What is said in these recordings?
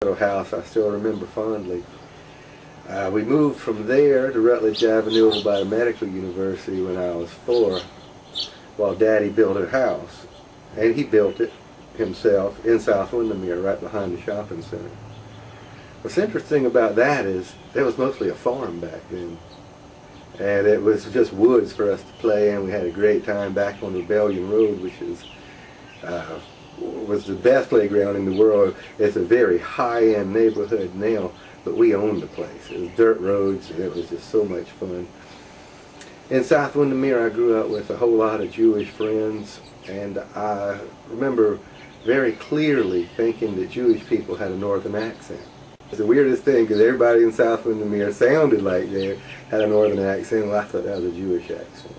little house I still remember fondly. We moved from there to Rutledge Avenue over by the Medical University when I was 4, while Daddy built a house. And he built it himself in South Windermere, right behind the shopping center. What's interesting about that is it was mostly a farm back then. And it was just woods for us to play in. We had a great time back on Rebellion Road, which is was the best playground in the world. It's a very high-end neighborhood now, but we owned the place. It was dirt roads, and it was just so much fun. In South Windermere, I grew up with a whole lot of Jewish friends, and I remember very clearly thinking that Jewish people had a northern accent. It's the weirdest thing, because everybody in South Windermere sounded like they had a northern accent. Well, I thought that was a Jewish accent.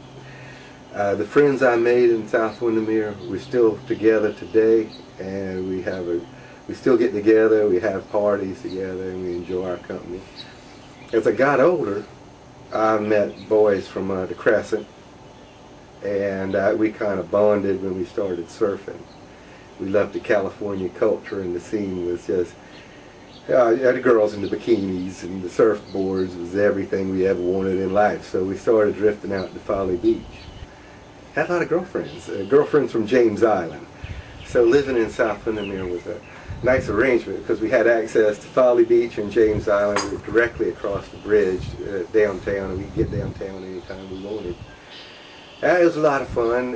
The friends I made in South Windermere, we're still together today, and we still get together, we have parties together, and we enjoy our company. As I got older, I met boys from the Crescent, and we kind of bonded when we started surfing. We loved the California culture, and the scene was just, the girls in the bikinis and the surfboards was everything we ever wanted in life. So we started drifting out to Folly Beach. Had a lot of girlfriends from James Island. So living in South Windermere was a nice arrangement because we had access to Folly Beach and James Island. We were directly across the bridge downtown, and we could get downtown anytime we wanted. It was a lot of fun.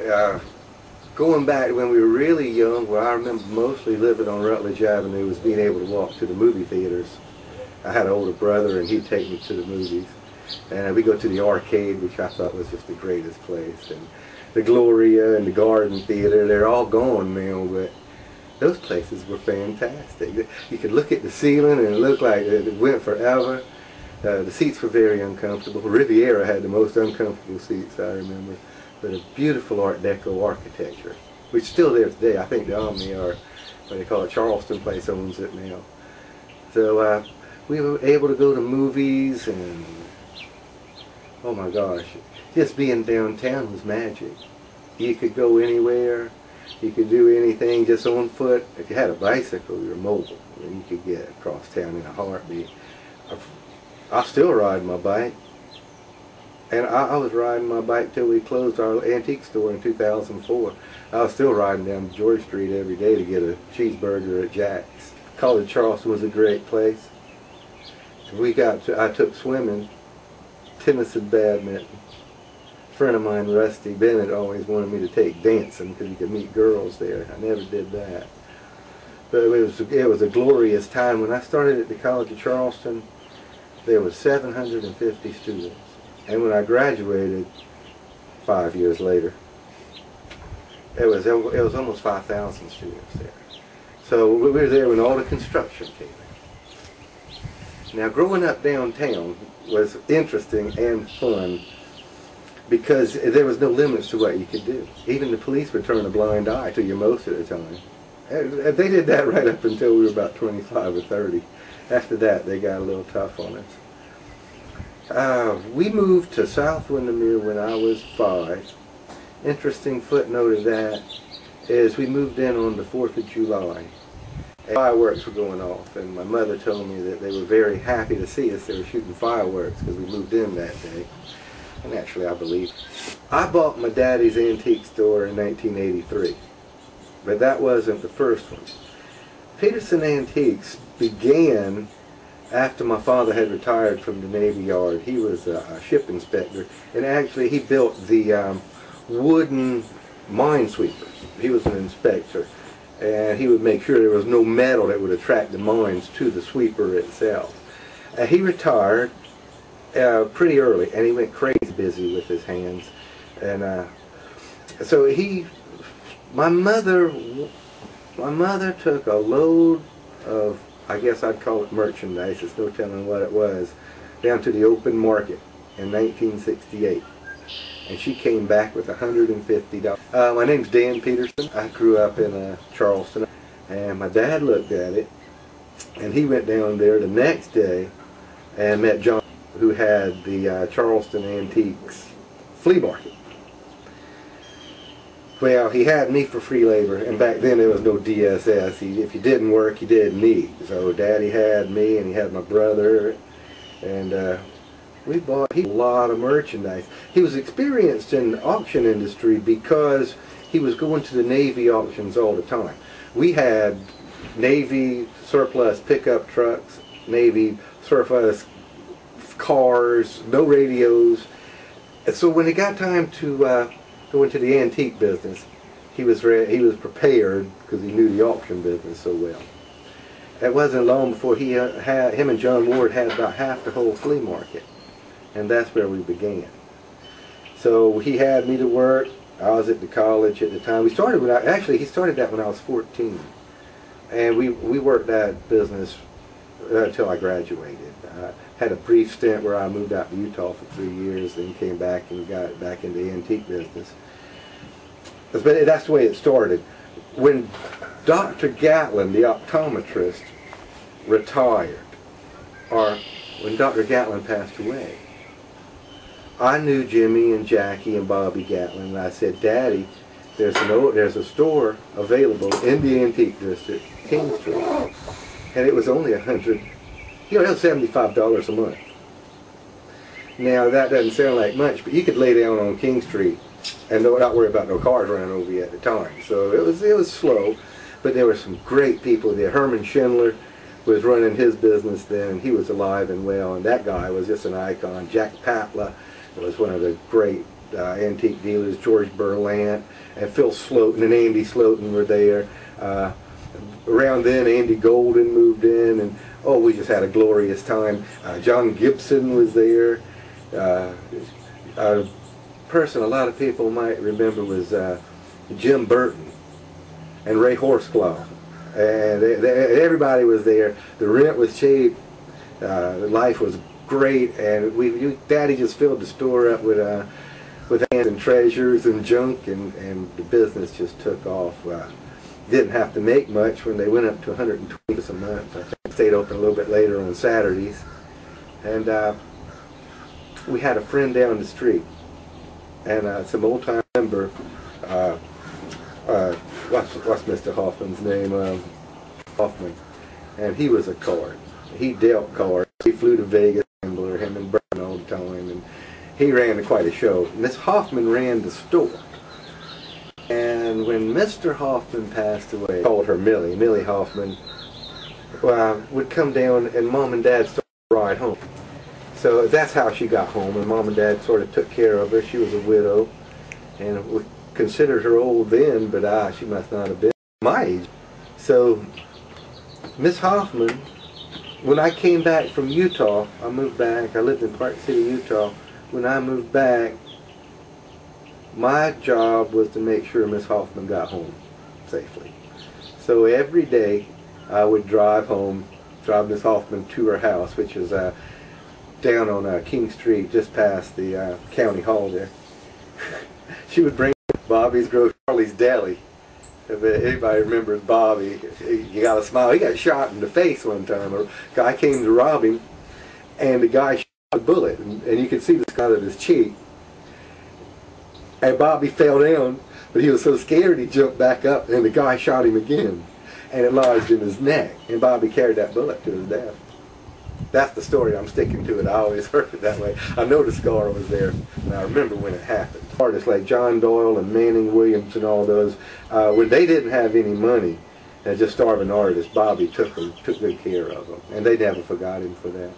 Going back when we were really young, where I remember mostly living on Rutledge Avenue was being able to walk to the movie theaters. I had an older brother, and he'd take me to the movies. And we go to the arcade, which I thought was just the greatest place. And the Gloria and the Garden Theater, they're all gone now, but those places were fantastic. You could look at the ceiling and it looked like it went forever. The seats were very uncomfortable. Riviera had the most uncomfortable seats, I remember. But a beautiful Art Deco architecture, which is still there today. I think the Omni, or what they call it, Charleston Place, owns it now. So we were able to go to movies, and oh my gosh, just being downtown was magic. You could go anywhere, you could do anything just on foot. If you had a bicycle, you were mobile, and you could get across town in a heartbeat. I still ride my bike. And I was riding my bike till we closed our antique store in 2004. I was still riding down George Street every day to get a cheeseburger at Jack's. College Charleston was a great place. I took swimming, tennis and badminton. A friend of mine, Rusty Bennett, always wanted me to take dancing because you could meet girls there. I never did that. But it was a glorious time. When I started at the College of Charleston, there were 750 students. And when I graduated 5 years later, it was almost 5,000 students there. So we were there when all the construction came in. Now growing up downtown was interesting and fun because there was no limits to what you could do. Even the police would turn a blind eye to you most of the time. And they did that right up until we were about 25 or 30. After that, they got a little tough on us. We moved to South Windermere when I was 5. Interesting footnote of that is we moved in on the 4th of July. And fireworks were going off, and my mother told me that they were very happy to see us. They were shooting fireworks because we moved in that day. And actually, I believe. I bought my daddy's antique store in 1983, but that wasn't the first one. Peterson Antiques began after my father had retired from the Navy Yard. He was a ship inspector, and actually he built the wooden minesweepers. He was an inspector, and he would make sure there was no metal that would attract the mines to the sweeper itself. He retired pretty early, and he went crazy busy with his hands. And so my mother took a load of, I guess I'd call it merchandise, there's no telling what it was, down to the open market in 1968. And she came back with $150. My name's Dan Peterson. I grew up in Charleston, and my dad looked at it, and he went down there the next day and met John, who had the Charleston Antiques flea market. Well, he had me for free labor, and back then there was no DSS. If you didn't work, you didn't eat. So Daddy had me, and he had my brother, and we bought a lot of merchandise. He was experienced in the auction industry because he was going to the Navy auctions all the time. We had Navy surplus pickup trucks, Navy surplus cars, no radios. And so when it got time to go into the antique business, he was prepared because he knew the auction business so well. It wasn't long before him and John Ward had about half the whole flea market, and that's where we began. So he had me to work. I was at the college at the time. We started he started that when I was 14, and we worked that business until I graduated. I had a brief stint where I moved out to Utah for 3 years, then came back and got back into the antique business. But that's the way it started. When Dr. Gatlin, the optometrist, retired, or when Dr. Gatlin passed away, I knew Jimmy and Jackie and Bobby Gatlin, and I said, Daddy, there's a store available in the antique district, King Street, and it was only it was $75 a month. Now that doesn't sound like much, but you could lay down on King Street and not worry about no cars running over you at the time. So it was slow, but there were some great people there. Herman Schindler was running his business then. He was alive and well, and that guy was just an icon. Jack Patla was one of the great antique dealers. George Berlant and Phil Slotin and Andy Slotin were there. Around then, Andy Golden moved in, and oh, we just had a glorious time. John Gibson was there. A person a lot of people might remember was Jim Burton and Ray Horseclaw. And everybody was there. The rent was cheap. Life was great, and Daddy just filled the store up with hands and treasures and junk, and the business just took off. Didn't have to make much when they went up to $120 a month. I think stayed open a little bit later on Saturdays, and we had a friend down the street, and some old-time member. What's Mr. Hoffman's name? Hoffman, and he was a card. He dealt cards. He flew to Vegas, gambler, him and Burton all the time, and he ran quite a show. Miss Hoffman ran the store. And when Mr. Hoffman passed away, called her Millie Hoffman, would come down, and Mom and Dad started to ride home. So that's how she got home, and Mom and Dad sort of took care of her. She was a widow, and we considered her old then, but she must not have been my age. So Miss Hoffman, when I came back from Utah, I moved back. I lived in Park City, Utah. When I moved back, my job was to make sure Miss Hoffman got home safely. So every day I would drive Miss Hoffman to her house, which is down on King Street, just past the county hall there. She would bring Bobby's Grocery, Charlie's Deli. If anybody remembers Bobby, you got to smile. He got shot in the face one time. A guy came to rob him, and the guy shot a bullet, and you could see the scar of his cheek. And Bobby fell down, but he was so scared he jumped back up, and the guy shot him again, and it lodged in his neck, and Bobby carried that bullet to his death. That's the story. I'm sticking to it. I always heard it that way. I know the scar was there, and I remember when it happened. Artists like John Doyle and Manning Williams and all those, when they didn't have any money, just starving artists, Bobby took good care of them, and they never forgot him for that.